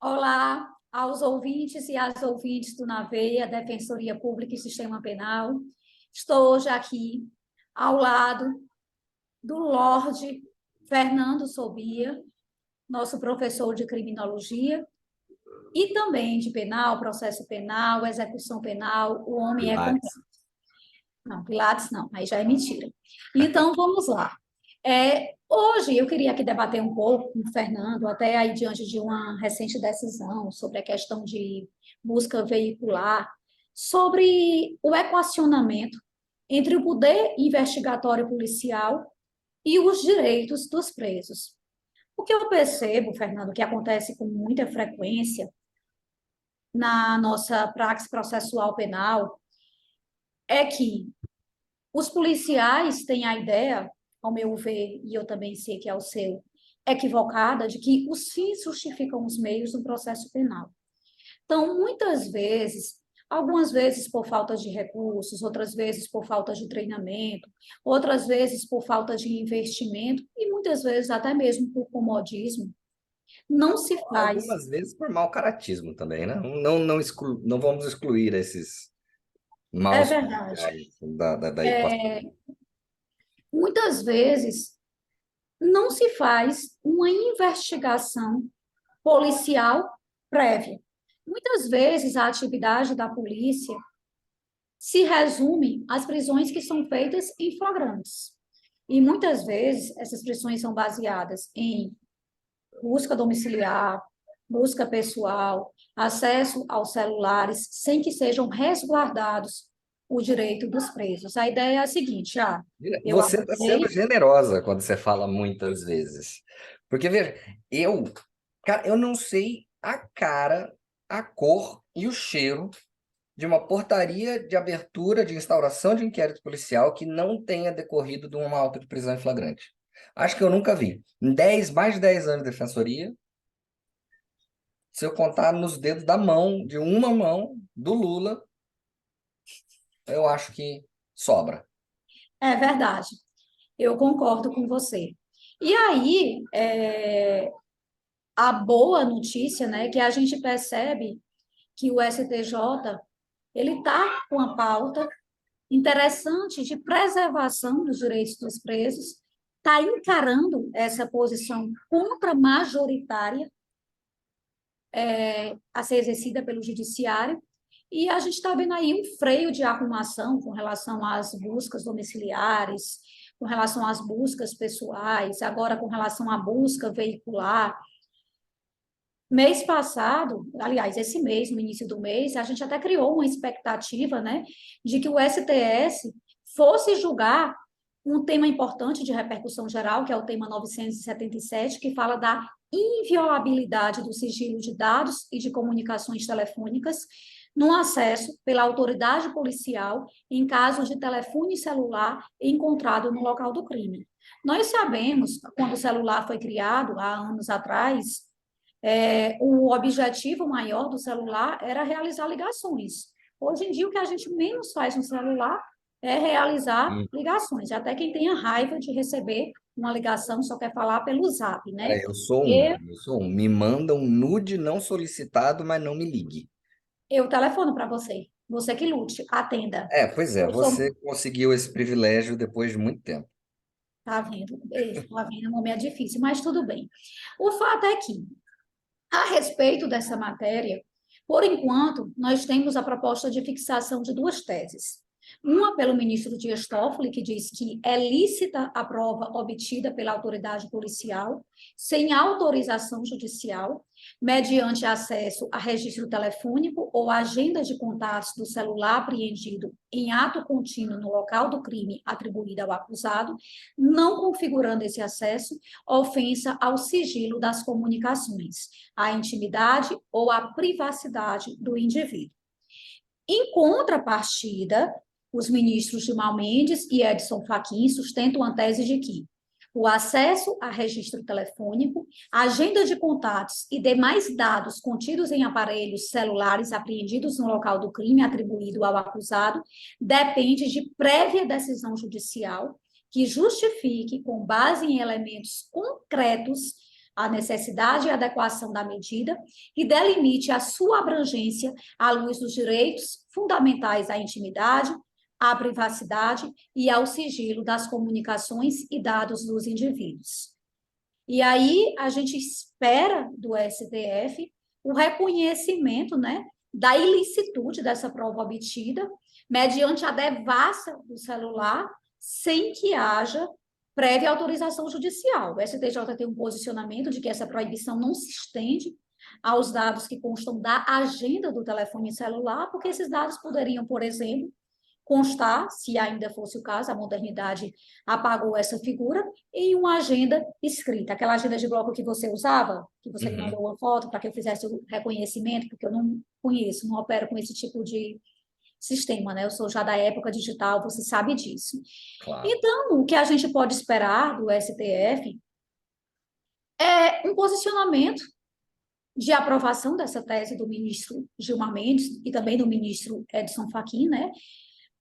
Olá aos ouvintes e às ouvintes do Naveia, Defensoria Pública e Sistema Penal. Estou hoje aqui ao lado do Lorde Fernando Sobia, nosso professor de criminologia, e também de penal, processo penal, execução penal, o homem é Pilates. completo. Não, Pilates não, aí já é mentira. Então, vamos lá. Hoje eu queria aqui debater um pouco com o Fernando, até aí diante de uma recente decisão sobre a questão de busca veicular, sobre o equacionamento entre o poder investigatório policial e os direitos dos presos. O que eu percebo, Fernando, que acontece com muita frequência na nossa praxe processual penal, é que os policiais têm a ideia, ao meu ver, e eu também sei que é o seu, equivocada, de que os fins justificam os meios no processo penal. Então, muitas vezes, algumas vezes por falta de recursos, outras vezes por falta de treinamento, outras vezes por falta de investimento e muitas vezes até mesmo por comodismo, não se faz. Algumas vezes por mau caratismo também, né? Não vamos excluir esses É maus verdade. policiais da equação. Muitas vezes não se faz uma investigação policial prévia. Muitas vezes a atividade da polícia se resume às prisões que são feitas em flagrantes. E muitas vezes essas prisões são baseadas em busca domiciliar, busca pessoal, acesso aos celulares, sem que sejam resguardados o direito dos presos. A ideia é a seguinte: eu Você está sendo abordei. generosa quando você fala muitas vezes. Porque, veja, eu, cara, eu não sei a cara, a cor e o cheiro de uma portaria de abertura de instauração de inquérito policial que não tenha decorrido de uma auto de prisão em flagrante. Acho que eu nunca vi. Em mais de 10 anos de defensoria, se eu contar nos dedos da mão, de uma mão, do Lula, eu acho que sobra. É verdade, eu concordo com você. E aí, a boa notícia, né, que a gente percebe que o STJ ele está com a pauta interessante de preservação dos direitos dos presos, está encarando essa posição contra-majoritária a ser exercida pelo judiciário, e a gente está vendo aí um freio de arrumação com relação às buscas domiciliares, com relação às buscas pessoais, agora com relação à busca veicular. Mês passado, aliás, esse mês, no início do mês, a gente até criou uma expectativa, né, de que o STS fosse julgar um tema importante de repercussão geral, que é o tema 977, que fala da inviolabilidade do sigilo de dados e de comunicações telefônicas no acesso pela autoridade policial em caso de telefone celular encontrado no local do crime. Nós sabemos, quando o celular foi criado, há anos atrás, o objetivo maior do celular era realizar ligações. Hoje em dia, o que a gente menos faz no celular é realizar Hum. ligações. Até quem tenha raiva de receber uma ligação só quer falar pelo Zap, Cara, né? eu sou um. Me manda um nude não solicitado, mas não me ligue. Eu telefono para você. Você que lute, atenda. É, pois é, Eu sou. você conseguiu esse privilégio depois de muito tempo. Tá vendo? Tá vendo? O nome é difícil, mas tudo bem. O fato é que, a respeito dessa matéria, por enquanto, nós temos a proposta de fixação de duas teses. Uma pelo ministro Dias Toffoli, que diz que é lícita a prova obtida pela autoridade policial, sem autorização judicial, mediante acesso a registro telefônico ou agenda de contatos do celular apreendido em ato contínuo no local do crime atribuído ao acusado, não configurando esse acesso ofensa ao sigilo das comunicações, à intimidade ou à privacidade do indivíduo. Em contrapartida, os ministros Gilmar Mendes e Edson Fachin sustentam a tese de que o acesso a registro telefônico, agenda de contatos e demais dados contidos em aparelhos celulares apreendidos no local do crime atribuído ao acusado depende de prévia decisão judicial que justifique, com base em elementos concretos, a necessidade e adequação da medida e delimite a sua abrangência à luz dos direitos fundamentais à intimidade, à privacidade e ao sigilo das comunicações e dados dos indivíduos. E aí a gente espera do STF o reconhecimento, né, da ilicitude dessa prova obtida, mediante a devassa do celular, sem que haja prévia autorização judicial. O STJ tem um posicionamento de que essa proibição não se estende aos dados que constam da agenda do telefone celular, porque esses dados poderiam, por exemplo, constar, se ainda fosse o caso, a modernidade apagou essa figura, em uma agenda escrita. Aquela agenda de bloco que você usava, que você me mandou uma foto para que eu fizesse o reconhecimento, porque eu não conheço, não opero com esse tipo de sistema, né? Eu sou já da época digital, você sabe disso. Claro. Então, o que a gente pode esperar do STF é um posicionamento de aprovação dessa tese do ministro Gilmar Mendes e também do ministro Edson Fachin, né?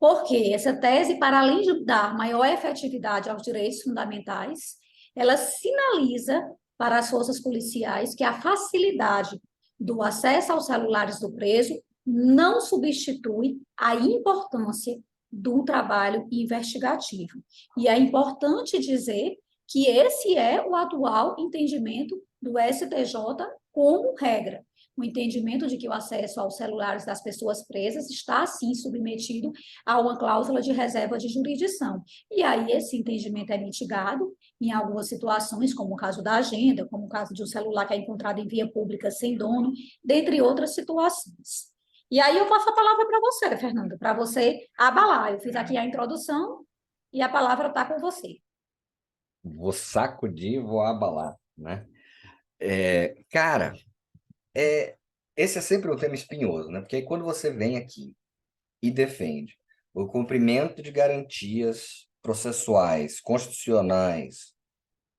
Porque essa tese, para além de dar maior efetividade aos direitos fundamentais, ela sinaliza para as forças policiais que a facilidade do acesso aos celulares do preso não substitui a importância do trabalho investigativo. E é importante dizer que esse é o atual entendimento do STJ como regra. O entendimento de que o acesso aos celulares das pessoas presas está, sim, submetido a uma cláusula de reserva de jurisdição. E aí esse entendimento é mitigado em algumas situações, como o caso da agenda, como o caso de um celular que é encontrado em via pública sem dono, dentre outras situações. E aí eu passo a palavra para você, Fernando, para você abalar. Eu fiz aqui a introdução e a palavra está com você. Vou sacudir, vou abalar, né? Cara, esse é sempre um tema espinhoso, né? Porque aí quando você vem aqui e defende o cumprimento de garantias processuais, constitucionais,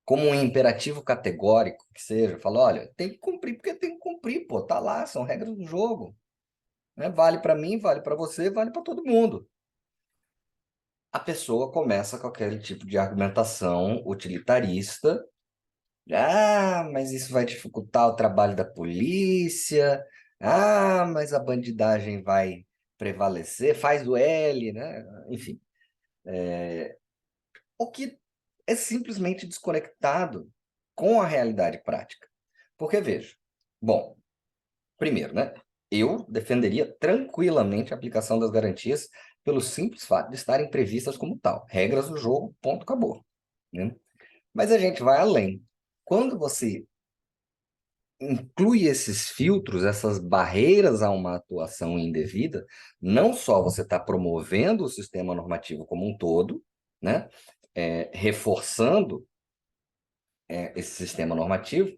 como um imperativo categórico que seja, fala, olha, tem que cumprir porque tem que cumprir, pô, tá lá, são regras do jogo, né? Vale para mim, vale para você, vale para todo mundo. A pessoa começa com aquele tipo de argumentação utilitarista. Ah, mas isso vai dificultar o trabalho da polícia. Ah, mas a bandidagem vai prevalecer, faz o L, né? Enfim, o que é simplesmente desconectado com a realidade prática. Porque, veja, bom, primeiro, né? Eu defenderia tranquilamente a aplicação das garantias pelo simples fato de estarem previstas como tal. Regras do jogo, ponto, acabou. Né? Mas a gente vai além. Quando você inclui esses filtros, essas barreiras a uma atuação indevida, não só você está promovendo o sistema normativo como um todo, né? Reforçando esse sistema normativo,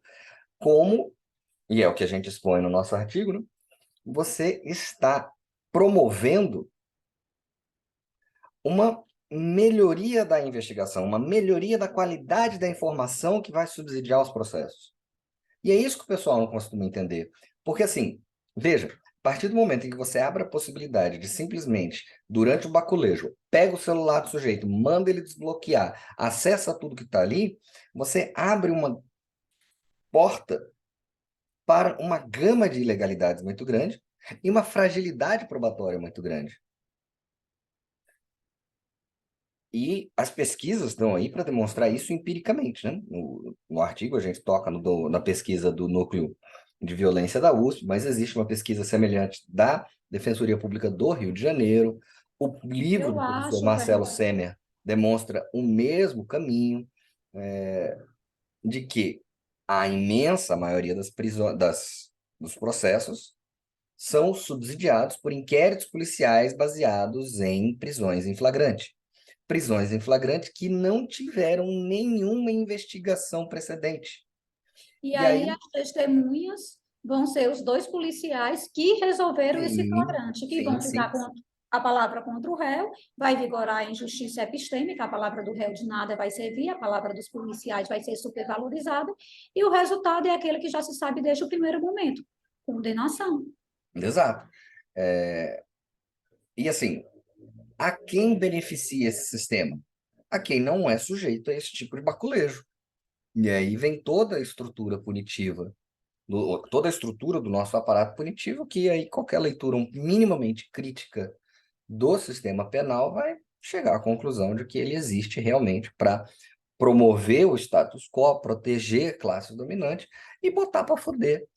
como, e é o que a gente expõe no nosso artigo, né? Você está promovendo uma melhoria da investigação, uma melhoria da qualidade da informação que vai subsidiar os processos. E é isso que o pessoal não costuma entender. Porque, assim, veja, a partir do momento em que você abre a possibilidade de simplesmente, durante o baculejo, pega o celular do sujeito, manda ele desbloquear, acessa tudo que está ali, você abre uma porta para uma gama de ilegalidades muito grande e uma fragilidade probatória muito grande. E as pesquisas estão aí para demonstrar isso empiricamente, né? No artigo a gente toca na pesquisa do Núcleo de Violência da USP, mas existe uma pesquisa semelhante da Defensoria Pública do Rio de Janeiro. O livro Eu do professor acho, Marcelo Fernando. Semer demonstra o mesmo caminho, de que a imensa maioria dos processos são subsidiados por inquéritos policiais baseados em prisões em flagrante. Prisões em flagrante que não tiveram nenhuma investigação precedente. E E aí aí, as testemunhas vão ser os dois policiais que resolveram esse sim, flagrante, que sim, vão ficar sim. com a palavra contra o réu, vai vigorar em justiça epistêmica, a palavra do réu de nada vai servir, a palavra dos policiais vai ser supervalorizada, e o resultado é aquele que já se sabe desde o primeiro momento, condenação. Exato. E assim, a quem beneficia esse sistema? A quem não é sujeito a esse tipo de baculejo. E aí vem toda a estrutura punitiva, toda a estrutura do nosso aparato punitivo, que aí qualquer leitura minimamente crítica do sistema penal vai chegar à conclusão de que ele existe realmente para promover o status quo, proteger a classe dominante e botar para foder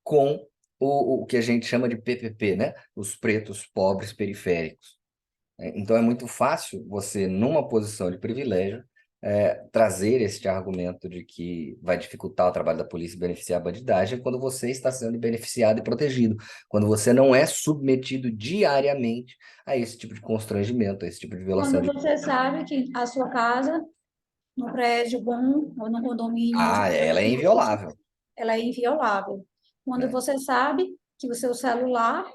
com o que a gente chama de PPP, né? Os pretos pobres periféricos. Então é muito fácil você, numa posição de privilégio, trazer este argumento de que vai dificultar o trabalho da polícia e beneficiar a bandidagem quando você está sendo beneficiado e protegido, quando você não é submetido diariamente a esse tipo de constrangimento, a esse tipo de violação Quando de... você sabe que a sua casa, no prédio bom ou no condomínio de Ah, ela é luxo, inviolável, ela é inviolável. Quando né? você sabe que o seu celular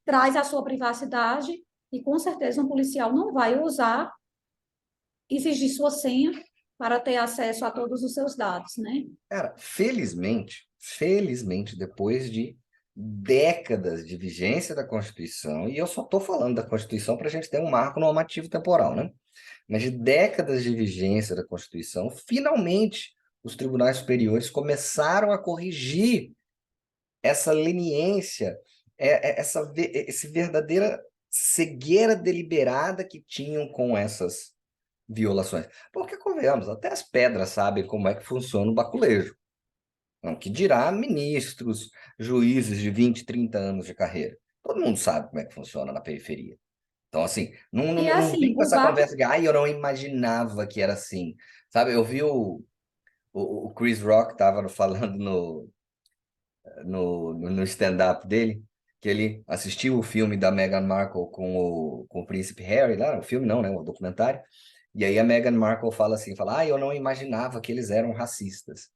traz a sua privacidade e com certeza um policial não vai usar, exigir sua senha para ter acesso a todos os seus dados, né? Cara, felizmente, depois de décadas de vigência da Constituição, e eu só estou falando da Constituição para a gente ter um marco normativo temporal, né? Mas de décadas de vigência da Constituição, finalmente os tribunais superiores começaram a corrigir essa leniência, essa verdadeira cegueira deliberada que tinham com essas violações. Porque, convenhamos, até as pedras sabem como é que funciona o baculejo. Não, que dirá ministros, juízes de 20, 30 anos de carreira. Todo mundo sabe como é que funciona na periferia. Então, assim, E não vem assim, com essa conversa de, ai, eu não imaginava que era assim. Sabe, eu vi o Chris Rock estava falando no stand-up dele, que ele assistiu o filme da Meghan Markle com o príncipe Harry, lá, o filme não, né, o documentário, e aí a Meghan Markle fala assim, fala, eu não imaginava que eles eram racistas.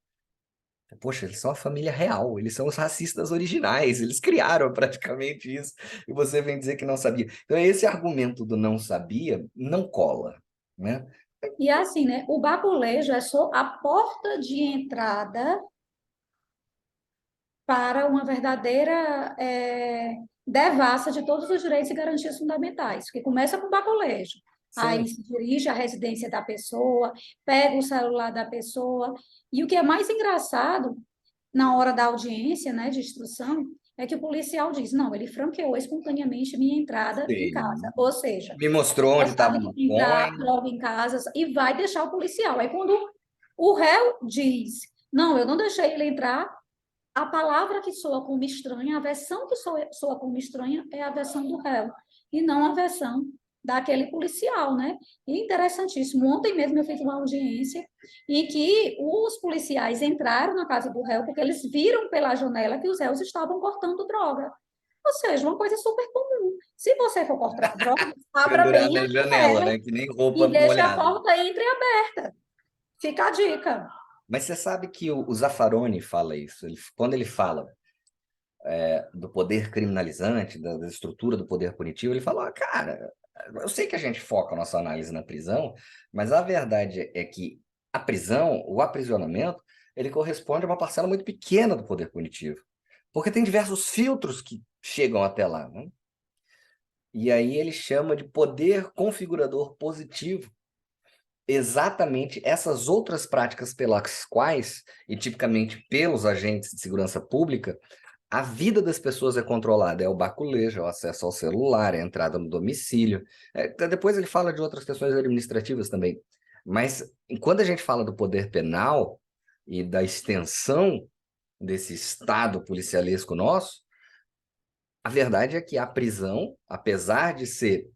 Poxa, eles são a família real, eles são os racistas originais, eles criaram praticamente isso, e você vem dizer que não sabia. Então, esse argumento do não sabia não cola, né? e assim, né? O baculejo é só a porta de entrada para uma verdadeira devassa de todos os direitos e garantias fundamentais, que começa com o baculejo. Aí Sim, se dirige à residência da pessoa, pega o celular da pessoa, e o que é mais engraçado na hora da audiência, né, de instrução, é que o policial diz, não, ele franqueou espontaneamente minha entrada em casa, sim. ou seja, Me mostrou onde estava sabe a que tem que entrar maconha. logo em casa e vai deixar o policial. Aí quando o réu diz, não, eu não deixei ele entrar, a palavra que soa como estranha, a versão que soa como estranha é a versão do réu, e não a versão daquele policial, né? E interessantíssimo. Ontem mesmo eu fiz uma audiência em que os policiais entraram na casa do réu porque eles viram pela janela que os réus estavam cortando droga. Ou seja, uma coisa super comum. Se você for cortar droga, abra Pendurar bem a na janela, janela né? Que nem e roupa deixe a molhada. porta entreaberta. Fica a dica. Mas você sabe que o Zaffaroni fala isso. Quando ele fala do poder criminalizante, da estrutura do poder punitivo, ele fala, cara, eu sei que a gente foca a nossa análise na prisão, mas a verdade é que a prisão, o aprisionamento, ele corresponde a uma parcela muito pequena do poder punitivo. Porque tem diversos filtros que chegam até lá, né? E aí ele chama de poder configurador positivo exatamente essas outras práticas pelas quais, e tipicamente pelos agentes de segurança pública, a vida das pessoas é controlada. É o baculejo, é o acesso ao celular, é a entrada no domicílio. Depois ele fala de outras questões administrativas também. Mas quando a gente fala do poder penal e da extensão desse estado policialesco nosso, a verdade é que a prisão, apesar de ser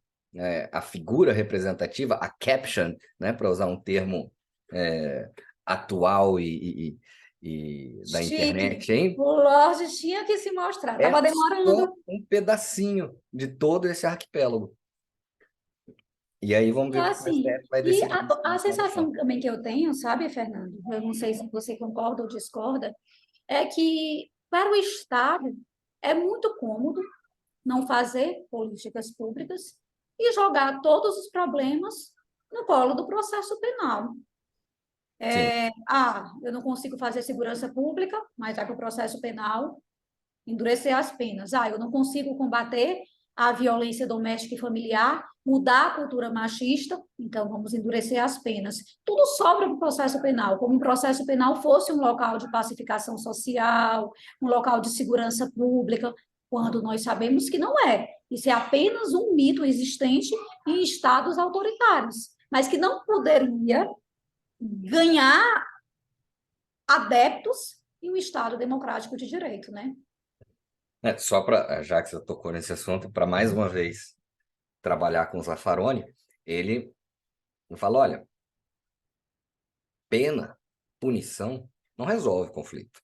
a figura representativa, a caption, né, para usar um termo é, atual e da Chique. internet, hein, O Lorde tinha que se mostrar. é Estava só demorando. um pedacinho de todo esse arquipélago. E aí vamos ver o É que o assim. STF vai E decidir nesse a final do chão. sensação também que eu tenho, sabe, Fernando? Eu não sei se você concorda ou discorda, é que para o Estado é muito cômodo não fazer políticas públicas e jogar todos os problemas no colo do processo penal. Sim, Eu não consigo fazer segurança pública, mas vai para o processo penal endurecer as penas. Eu não consigo combater a violência doméstica e familiar, mudar a cultura machista, então vamos endurecer as penas. Tudo sobra para o processo penal, como o processo penal fosse um local de pacificação social, um local de segurança pública, quando nós sabemos que não é. Isso é apenas um mito existente em estados autoritários, mas que não poderia ganhar adeptos em um Estado democrático de direito, né? Só para, já que você tocou nesse assunto, para mais uma vez trabalhar com o Zaffaroni, ele fala, olha, pena, punição, não resolve conflito.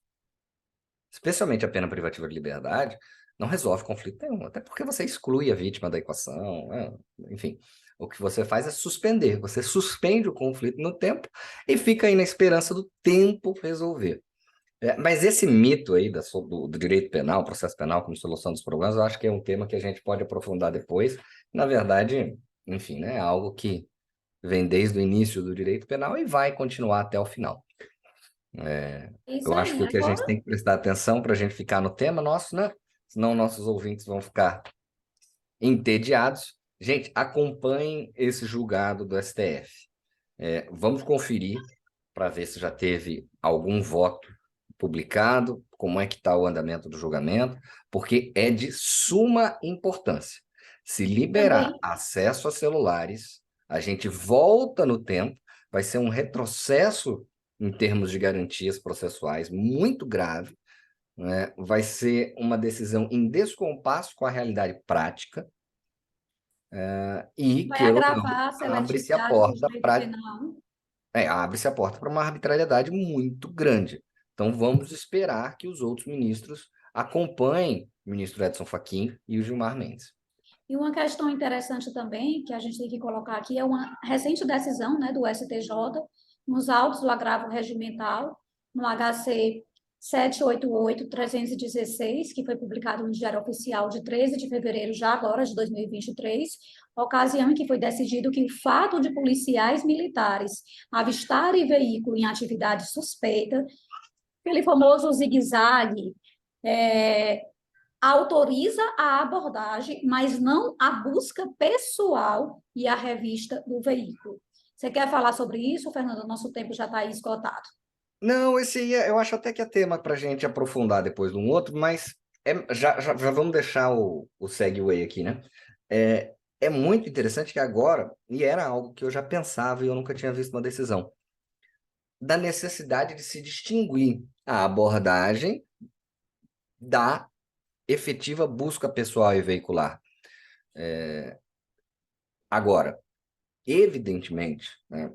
Especialmente a pena privativa de liberdade, não resolve conflito nenhum, até porque você exclui a vítima da equação, né? Enfim, o que você faz é suspender, você suspende o conflito no tempo e fica aí na esperança do tempo resolver. Mas esse mito aí do direito penal, processo penal como solução dos problemas, eu acho que é um tema que a gente pode aprofundar depois. Na verdade, enfim, né, é algo que vem desde o início do direito penal e vai continuar até o final. Isso Eu acho aí. que o que a gente Agora, tem que prestar atenção para a gente ficar no tema nosso, né? Senão nossos ouvintes vão ficar entediados. Gente, acompanhem esse julgado do STF. Vamos conferir para ver se já teve algum voto publicado, como é que está o andamento do julgamento, porque é de suma importância. Se liberar também acesso a celulares, a gente volta no tempo, vai ser um retrocesso em termos de garantias processuais muito grave, né? Vai ser uma decisão em descompasso com a realidade prática, e, vai queira ou não, agravar a abre-se a seletividade do porta direito para penal. abre-se a porta para uma arbitrariedade muito grande. Então, vamos esperar que os outros ministros acompanhem o ministro Edson Fachin e o Gilmar Mendes. E uma questão interessante também, que a gente tem que colocar aqui, é uma recente decisão, né, do STJ, nos autos do agravo regimental, no HC 788-316, que foi publicado no Diário Oficial de 13 de fevereiro, já agora, de 2023, ocasião em que foi decidido que o fato de policiais militares avistarem veículo em atividade suspeita, aquele famoso zigue-zague, autoriza a abordagem, mas não a busca pessoal e a revista do veículo. Você quer falar sobre isso, Fernando? Nosso tempo já está esgotado. Não, esse aí eu acho até que é tema para a gente aprofundar depois de um outro, mas já vamos deixar o segue aqui, né? É muito interessante que agora, e era algo que eu já pensava e eu nunca tinha visto uma decisão, da necessidade de se distinguir a abordagem da efetiva busca pessoal e veicular. Agora, evidentemente, né,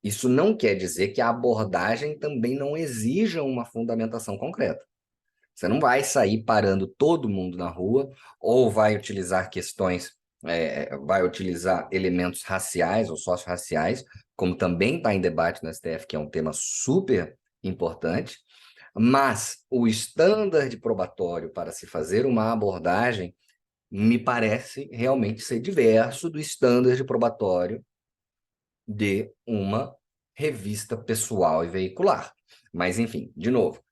isso não quer dizer que a abordagem também não exija uma fundamentação concreta. Você não vai sair parando todo mundo na rua, ou vai utilizar vai utilizar elementos raciais ou socio-raciais, como também está em debate no STF, que é um tema super importante, mas o estándar probatório para se fazer uma abordagem me parece realmente ser diverso do estándar probatório de uma revista pessoal e veicular. Mas, enfim, de novo,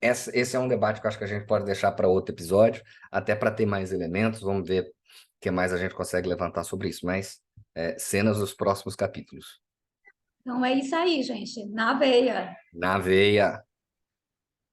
esse é um debate que eu acho que a gente pode deixar para outro episódio, até para ter mais elementos. Vamos ver o que mais a gente consegue levantar sobre isso. Mas cenas dos próximos capítulos. Então é isso aí, gente. Na veia. Na veia.